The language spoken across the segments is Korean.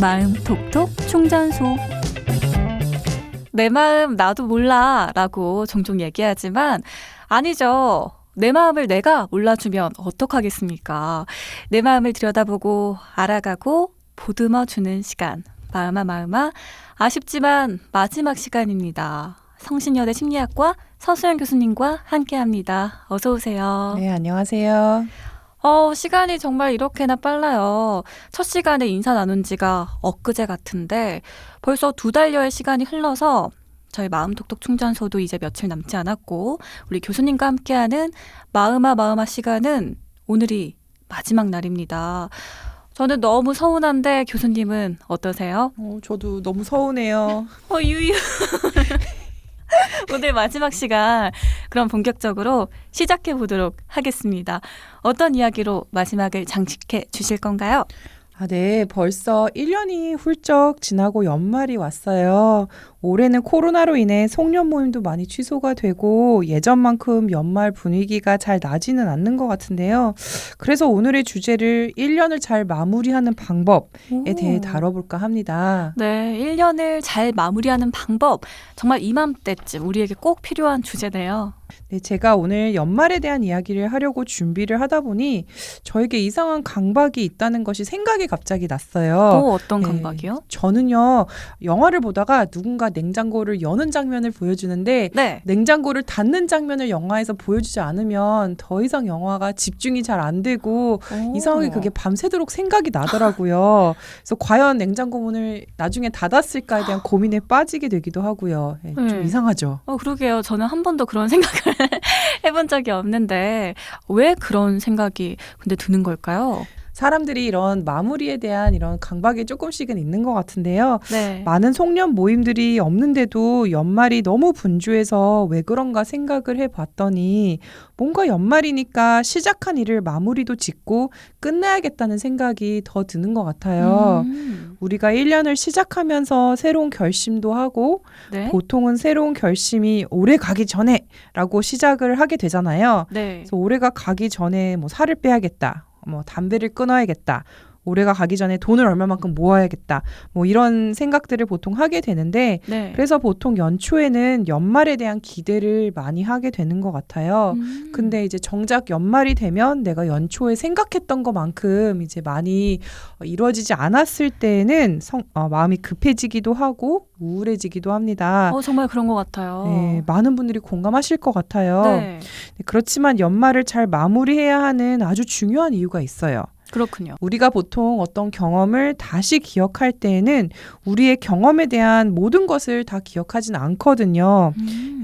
마음 톡톡 충전소. 내 마음 나도 몰라 라고 종종 얘기하지만 아니죠. 내 마음을 내가 몰라주면 어떡하겠습니까? 내 마음을 들여다보고 알아가고 보듬어주는 시간. 마음아 아쉽지만 마지막 시간입니다. 성신여대 심리학과 서수연 교수님과 함께합니다. 어서 오세요. 네, 안녕하세요. 시간이 정말 이렇게나 빨라요. 첫 시간에 인사 나눈 지가 엊그제 같은데 벌써 2달여의 시간이 흘러서 저희 마음톡톡 충전소도 이제 며칠 남지 않았고 우리 교수님과 함께하는 마음아 시간은 오늘이 마지막 날입니다. 저는 너무 서운한데 교수님은 어떠세요? 저도 너무 서운해요. 유유. 오늘 마지막 시간 그럼 본격적으로 시작해 보도록 하겠습니다. 어떤 이야기로 마지막을 장식해 주실 건가요? 네, 벌써 1년이 훌쩍 지나고 연말이 왔어요. 올해는 코로나로 인해 송년 모임도 많이 취소가 되고 예전만큼 연말 분위기가 잘 나지는 않는 것 같은데요. 그래서 오늘의 주제를 1년을 잘 마무리하는 방법에 대해 다뤄볼까 합니다. 네, 1년을 잘 마무리하는 방법. 정말 이맘때쯤 우리에게 꼭 필요한 주제네요. 네, 제가 오늘 연말에 대한 이야기를 하려고 준비를 하다 보니 저에게 이상한 강박이 있다는 것이 생각이 갑자기 났어요. 어떤 강박이요? 저는요, 영화를 보다가 누군가 냉장고를 여는 장면을 보여주는데 네. 냉장고를 닫는 장면을 영화에서 보여주지 않으면 더 이상 영화가 집중이 잘 안 되고 이상하게 그게 밤새도록 생각이 나더라고요. 그래서 과연 냉장고 문을 나중에 닫았을까에 대한 고민에 빠지게 되기도 하고요. 좀 이상하죠? 그러게요. 저는 한 번도 그런 생각을 해본 적이 없는데 왜 그런 생각이 근데 드는 걸까요? 사람들이 이런 마무리에 대한 이런 강박이 조금씩은 있는 것 같은데요. 네. 많은 송년 모임들이 없는데도 연말이 너무 분주해서 왜 그런가 생각을 해봤더니 뭔가 연말이니까 시작한 일을 마무리도 짓고 끝내야겠다는 생각이 더 드는 것 같아요. 우리가 1년을 시작하면서 새로운 결심도 하고 네. 보통은 새로운 결심이 올해 가기 전에 라고 시작을 하게 되잖아요. 네. 그래서 올해가 가기 전에 뭐 살을 빼야겠다. 담배를 끊어야겠다. 올해가 가기 전에 돈을 얼마만큼 모아야겠다. 이런 생각들을 보통 하게 되는데 네. 그래서 보통 연초에는 연말에 대한 기대를 많이 하게 되는 것 같아요. 근데 이제 정작 연말이 되면 내가 연초에 생각했던 것만큼 이제 많이 이루어지지 않았을 때는 마음이 급해지기도 하고 우울해지기도 합니다. 정말 그런 것 같아요. 네, 많은 분들이 공감하실 것 같아요. 네. 그렇지만 연말을 잘 마무리해야 하는 아주 중요한 이유가 있어요. 그렇군요. 우리가 보통 어떤 경험을 다시 기억할 때에는 우리의 경험에 대한 모든 것을 다 기억하진 않거든요.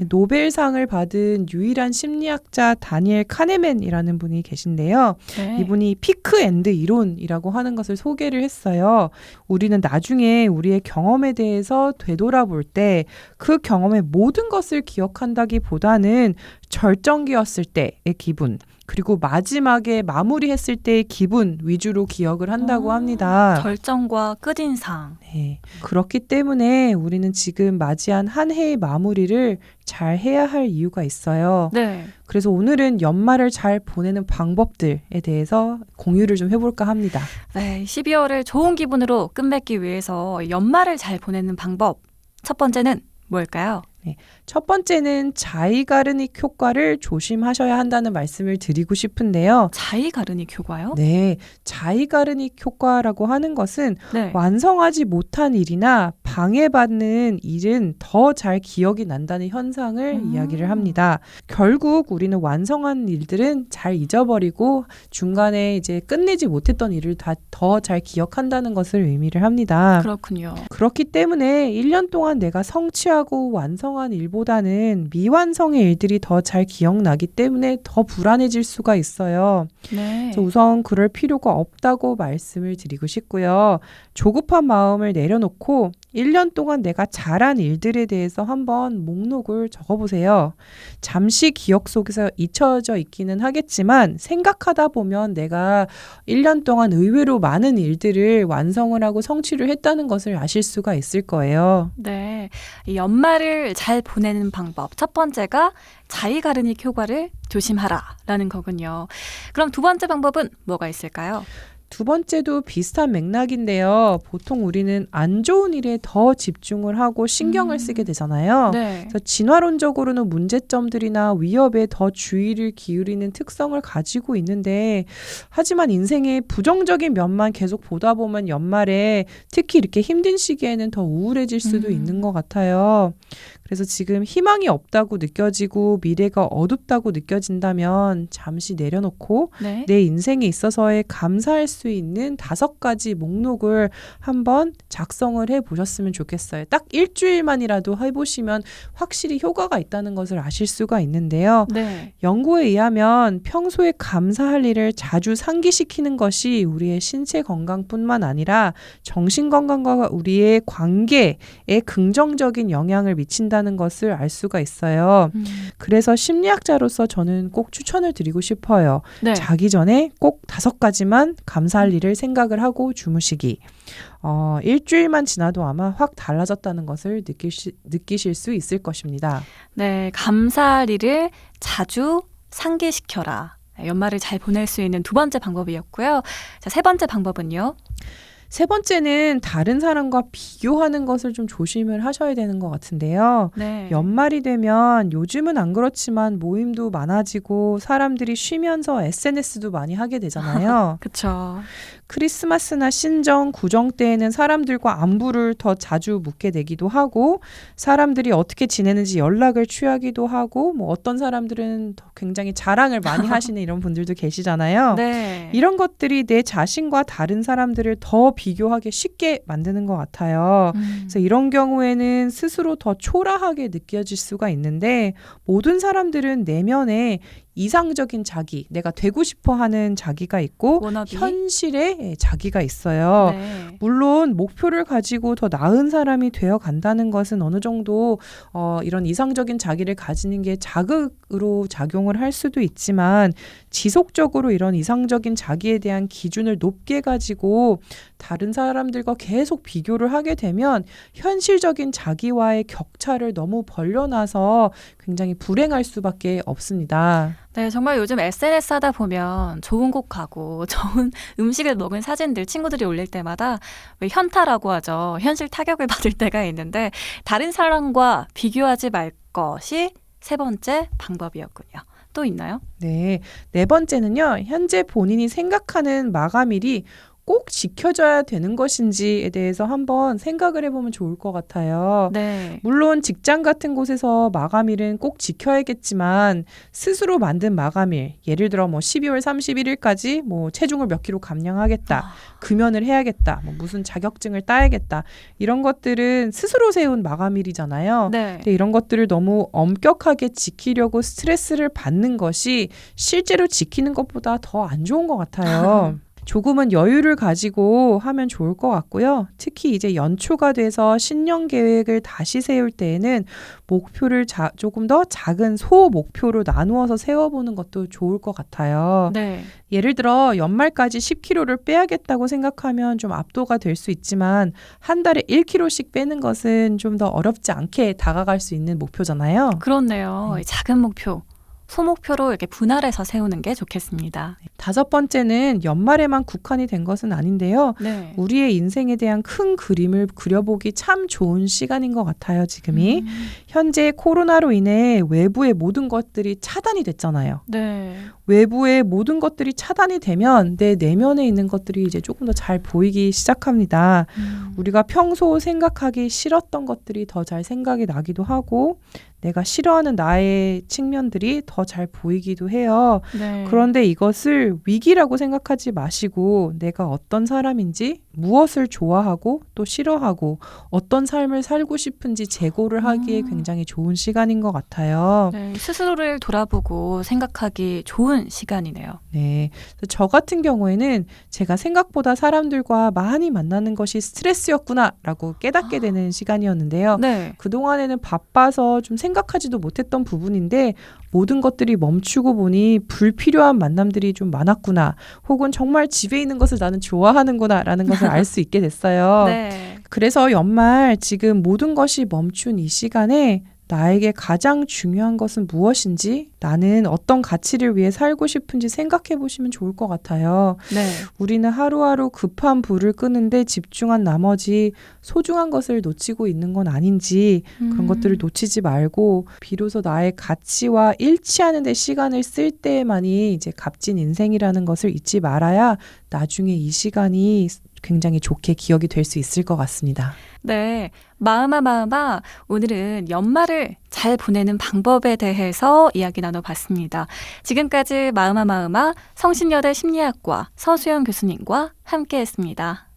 노벨상을 받은 유일한 심리학자 다니엘 카네맨이라는 분이 계신데요. 네. 이분이 피크엔드 이론이라고 하는 것을 소개를 했어요. 우리는 나중에 우리의 경험에 대해서 되돌아볼 때 그 경험의 모든 것을 기억한다기보다는 절정기였을 때의 기분, 그리고 마지막에 마무리했을 때의 기분 위주로 기억을 한다고 합니다. 결정과 끝인상. 네. 그렇기 때문에 우리는 지금 맞이한 한 해의 마무리를 잘 해야 할 이유가 있어요. 네. 그래서 오늘은 연말을 잘 보내는 방법들에 대해서 공유를 좀 해볼까 합니다. 네, 12월을 좋은 기분으로 끝맺기 위해서 연말을 잘 보내는 방법. 첫 번째는 뭘까요? 첫 번째는 자이가르닉 효과를 조심하셔야 한다는 말씀을 드리고 싶은데요. 자이가르닉 효과요? 네, 자이가르닉 효과라고 하는 것은 네. 완성하지 못한 일이나 방해받는 일은 더 잘 기억이 난다는 현상을 이야기를 합니다. 결국 우리는 완성한 일들은 잘 잊어버리고 중간에 이제 끝내지 못했던 일을 다 더 잘 기억한다는 것을 의미를 합니다. 그렇군요. 그렇기 때문에 1년 동안 내가 성취하고 완성한 일보다는 미완성의 일들이 더 잘 기억나기 때문에 더 불안해질 수가 있어요. 네. 그래서 우선 그럴 필요가 없다고 말씀을 드리고 싶고요. 조급한 마음을 내려놓고 1년 동안 내가 잘한 일들에 대해서 한번 목록을 적어보세요. 잠시 기억 속에서 잊혀져 있기는 하겠지만 생각하다 보면 내가 1년 동안 의외로 많은 일들을 완성을 하고 성취를 했다는 것을 아실 수가 있을 거예요. 네. 이 연말을 잘 보내는 방법. 첫 번째가 자이가르닉 효과를 조심하라라는 거군요. 그럼 두 번째 방법은 뭐가 있을까요? 두 번째도 비슷한 맥락인데요. 보통 우리는 안 좋은 일에 더 집중을 하고 신경을 쓰게 되잖아요. 네. 그래서 진화론적으로는 문제점들이나 위협에 더 주의를 기울이는 특성을 가지고 있는데 하지만 인생의 부정적인 면만 계속 보다 보면 연말에 특히 이렇게 힘든 시기에는 더 우울해질 수도 있는 것 같아요. 그래서 지금 희망이 없다고 느껴지고 미래가 어둡다고 느껴진다면 잠시 내려놓고 네. 내 인생에 있어서의 감사할 수 있는 5가지 목록을 한번 작성을 해보셨으면 좋겠어요. 딱 일주일만이라도 해보시면 확실히 효과가 있다는 것을 아실 수가 있는데요. 네. 연구에 의하면 평소에 감사할 일을 자주 상기시키는 것이 우리의 신체 건강뿐만 아니라 정신 건강과 우리의 관계에 긍정적인 영향을 미친다는 것을 알 수가 있어요. 그래서 심리학자로서 저는 꼭 추천을 드리고 싶어요. 네. 자기 전에 꼭 5가지만 감사할 일을 생각을 하고 주무시기. 일주일만 지나도 아마 확 달라졌다는 것을 느끼실 수 있을 것입니다. 네. 감사할 일을 자주 상기시켜라. 연말을 잘 보낼 수 있는 두 번째 방법이었고요. 자, 세 번째 방법은요? 세 번째는 다른 사람과 비교하는 것을 좀 조심을 하셔야 되는 것 같은데요. 네. 연말이 되면 요즘은 안 그렇지만 모임도 많아지고 사람들이 쉬면서 SNS도 많이 하게 되잖아요. 그렇죠. 크리스마스나 신정, 구정 때에는 사람들과 안부를 더 자주 묻게 되기도 하고 사람들이 어떻게 지내는지 연락을 취하기도 하고 뭐 어떤 사람들은 더 굉장히 자랑을 많이 하시는 이런 분들도 계시잖아요. 네. 이런 것들이 내 자신과 다른 사람들을 더 비교하기 쉽게 만드는 것 같아요. 그래서 이런 경우에는 스스로 더 초라하게 느껴질 수가 있는데 모든 사람들은 내면에 이상적인 자기, 내가 되고 싶어 하는 자기가 있고 워너비? 현실에 자기가 있어요. 네. 물론 목표를 가지고 더 나은 사람이 되어 간다는 것은 어느 정도 이런 이상적인 자기를 가지는 게 자극으로 작용을 할 수도 있지만 지속적으로 이런 이상적인 자기에 대한 기준을 높게 가지고 다른 사람들과 계속 비교를 하게 되면 현실적인 자기와의 격차를 너무 벌려놔서 굉장히 불행할 수밖에 없습니다. 네, 정말 요즘 SNS 하다 보면 좋은 곳 가고 좋은 음식을 먹은 사진들 친구들이 올릴 때마다 왜 현타라고 하죠. 현실 타격을 받을 때가 있는데 다른 사람과 비교하지 말 것이 세 번째 방법이었군요. 또 있나요? 네. 네 번째는요. 현재 본인이 생각하는 마감일이 꼭 지켜져야 되는 것인지에 대해서 한번 생각을 해보면 좋을 것 같아요. 네. 물론 직장 같은 곳에서 마감일은 꼭 지켜야겠지만 스스로 만든 마감일, 예를 들어 뭐 12월 31일까지 뭐 체중을 몇 킬로 감량하겠다, 금연을 해야겠다, 뭐 무슨 자격증을 따야겠다 이런 것들은 스스로 세운 마감일이잖아요. 네. 근데 이런 것들을 너무 엄격하게 지키려고 스트레스를 받는 것이 실제로 지키는 것보다 더 안 좋은 것 같아요. 조금은 여유를 가지고 하면 좋을 것 같고요. 특히 이제 연초가 돼서 신년 계획을 다시 세울 때에는 목표를 조금 더 작은 소 목표로 나누어서 세워보는 것도 좋을 것 같아요. 네. 예를 들어 연말까지 10kg를 빼야겠다고 생각하면 좀 압도가 될 수 있지만 한 달에 1kg씩 빼는 것은 좀 더 어렵지 않게 다가갈 수 있는 목표잖아요. 그렇네요. 이 작은 목표, 소목표로 이렇게 분할해서 세우는 게 좋겠습니다. 5번째는 연말에만 국한이 된 것은 아닌데요. 네. 우리의 인생에 대한 큰 그림을 그려보기 참 좋은 시간인 것 같아요, 지금이. 현재 코로나로 인해 외부의 모든 것들이 차단이 됐잖아요. 네. 외부의 모든 것들이 차단이 되면 내 내면에 있는 것들이 이제 조금 더 잘 보이기 시작합니다. 우리가 평소 생각하기 싫었던 것들이 더 잘 생각이 나기도 하고 내가 싫어하는 나의 측면들이 더 잘 보이기도 해요. 네. 그런데 이것을 위기라고 생각하지 마시고 내가 어떤 사람인지 무엇을 좋아하고 또 싫어하고 어떤 삶을 살고 싶은지 재고를 하기에 굉장히 좋은 시간인 것 같아요. 네, 스스로를 돌아보고 생각하기 좋은 시간이네요. 네. 그래서 저 같은 경우에는 제가 생각보다 사람들과 많이 만나는 것이 스트레스였구나라고 깨닫게 되는 시간이었는데요. 네. 그동안에는 바빠서 좀 생각하지도 못했던 부분인데 모든 것들이 멈추고 보니 불필요한 만남들이 좀 많았구나. 혹은 정말 집에 있는 것을 나는 좋아하는구나 라는 것을 알 수 있게 됐어요. 네. 그래서 연말 지금 모든 것이 멈춘 이 시간에 나에게 가장 중요한 것은 무엇인지, 나는 어떤 가치를 위해 살고 싶은지 생각해 보시면 좋을 것 같아요. 네. 우리는 하루하루 급한 불을 끄는데 집중한 나머지 소중한 것을 놓치고 있는 건 아닌지, 그런 것들을 놓치지 말고 비로소 나의 가치와 일치하는 데 시간을 쓸 때에만이 이제 값진 인생이라는 것을 잊지 말아야 나중에 이 시간이 굉장히 좋게 기억이 될 수 있을 것 같습니다. 네. 마음아, 오늘은 연말을 잘 보내는 방법에 대해서 이야기 나눠봤습니다. 지금까지 마음아, 성신여대 심리학과 서수연 교수님과 함께했습니다.